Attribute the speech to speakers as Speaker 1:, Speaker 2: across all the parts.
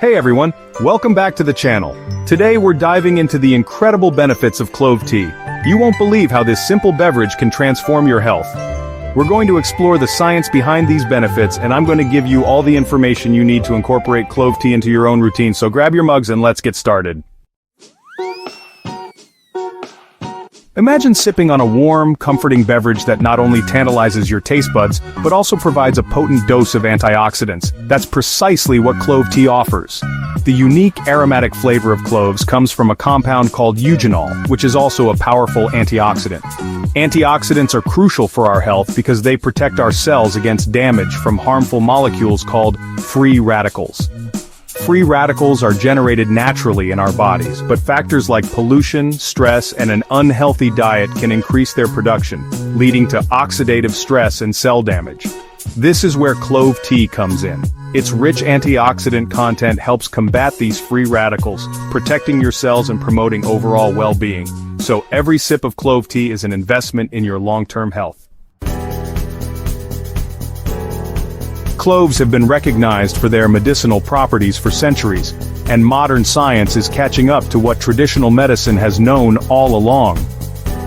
Speaker 1: Hey everyone, welcome back to the channel. Today we're diving into the incredible benefits of clove tea. You won't believe how this simple beverage can transform your health. We're going to explore the science behind these benefits, and I'm going to give you all the information you need to incorporate clove tea into your own routine, so grab your mugs and let's get started. Imagine sipping on a warm, comforting beverage that not only tantalizes your taste buds, but also provides a potent dose of antioxidants. That's precisely what clove tea offers. The unique aromatic flavor of cloves comes from a compound called eugenol, which is also a powerful antioxidant. Antioxidants are crucial for our health because they protect our cells against damage from harmful molecules called free radicals. Free radicals are generated naturally in our bodies, but factors like pollution, stress, and an unhealthy diet can increase their production, leading to oxidative stress and cell damage. This is where clove tea comes in. Its rich antioxidant content helps combat these free radicals, protecting your cells and promoting overall well-being. So every sip of clove tea is an investment in your long-term health. Cloves have been recognized for their medicinal properties for centuries, and modern science is catching up to what traditional medicine has known all along.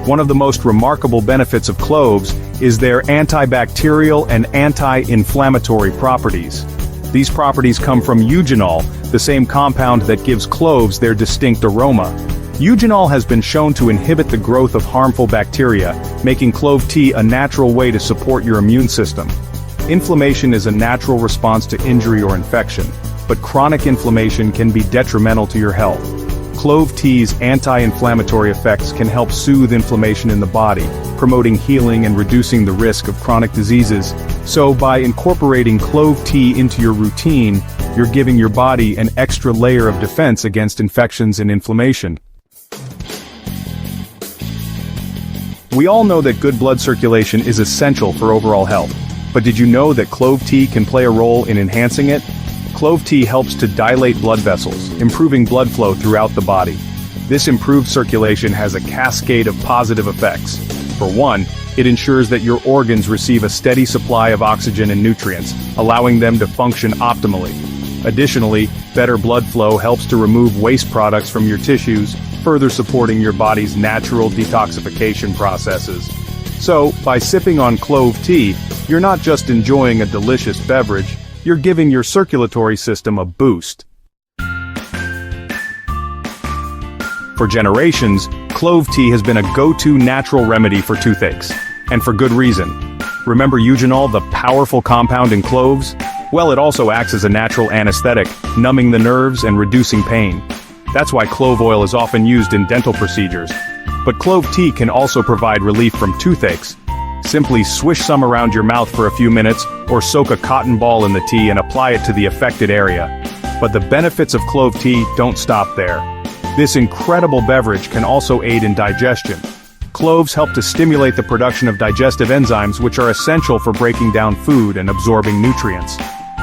Speaker 1: One of the most remarkable benefits of cloves is their antibacterial and anti-inflammatory properties. These properties come from eugenol, the same compound that gives cloves their distinct aroma. Eugenol has been shown to inhibit the growth of harmful bacteria, making clove tea a natural way to support your immune system. Inflammation is a natural response to injury or infection, but chronic inflammation can be detrimental to your health. Clove tea's anti-inflammatory effects can help soothe inflammation in the body, promoting healing and reducing the risk of chronic diseases. So by incorporating clove tea into your routine, you're giving your body an extra layer of defense against infections and inflammation. We all know that good blood circulation is essential for overall health. But did you know that clove tea can play a role in enhancing it? Clove tea helps to dilate blood vessels, improving blood flow throughout the body. This improved circulation has a cascade of positive effects. For one, it ensures that your organs receive a steady supply of oxygen and nutrients, allowing them to function optimally. Additionally, better blood flow helps to remove waste products from your tissues, further supporting your body's natural detoxification processes. So, by sipping on clove tea, you're not just enjoying a delicious beverage, you're giving your circulatory system a boost. For generations, clove tea has been a go-to natural remedy for toothaches. And for good reason. Remember eugenol, the powerful compound in cloves? Well, it also acts as a natural anesthetic, numbing the nerves and reducing pain. That's why clove oil is often used in dental procedures. But clove tea can also provide relief from toothaches. Simply swish some around your mouth for a few minutes, or soak a cotton ball in the tea and apply it to the affected area. But the benefits of clove tea don't stop there. This incredible beverage can also aid in digestion. Cloves help to stimulate the production of digestive enzymes, which are essential for breaking down food and absorbing nutrients.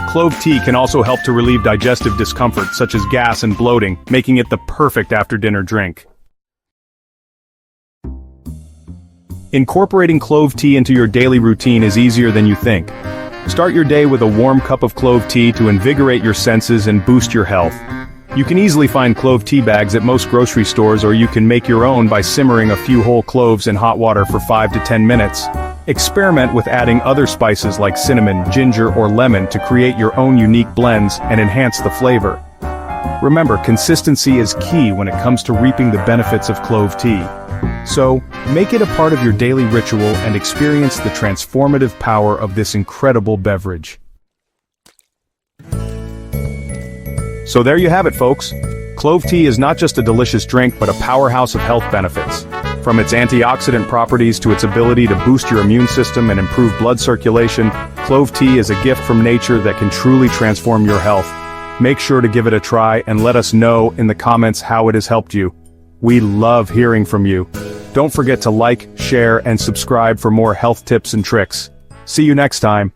Speaker 1: Clove tea can also help to relieve digestive discomfort such as gas and bloating, making it the perfect after-dinner drink. Incorporating clove tea into your daily routine is easier than you think. Start your day with a warm cup of clove tea to invigorate your senses and boost your health. You can easily find clove tea bags at most grocery stores, or you can make your own by simmering a few whole cloves in hot water for 5 to 10 minutes. Experiment with adding other spices like cinnamon, ginger, or lemon to create your own unique blends and enhance the flavor. Remember, consistency is key when it comes to reaping the benefits of clove tea. So, make it a part of your daily ritual and experience the transformative power of this incredible beverage. So there you have it, folks. Clove tea is not just a delicious drink, but a powerhouse of health benefits. From its antioxidant properties to its ability to boost your immune system and improve blood circulation, clove tea is a gift from nature that can truly transform your health. Make sure to give it a try and let us know in the comments how it has helped you. We love hearing from you. Don't forget to like, share, and subscribe for more health tips and tricks. See you next time.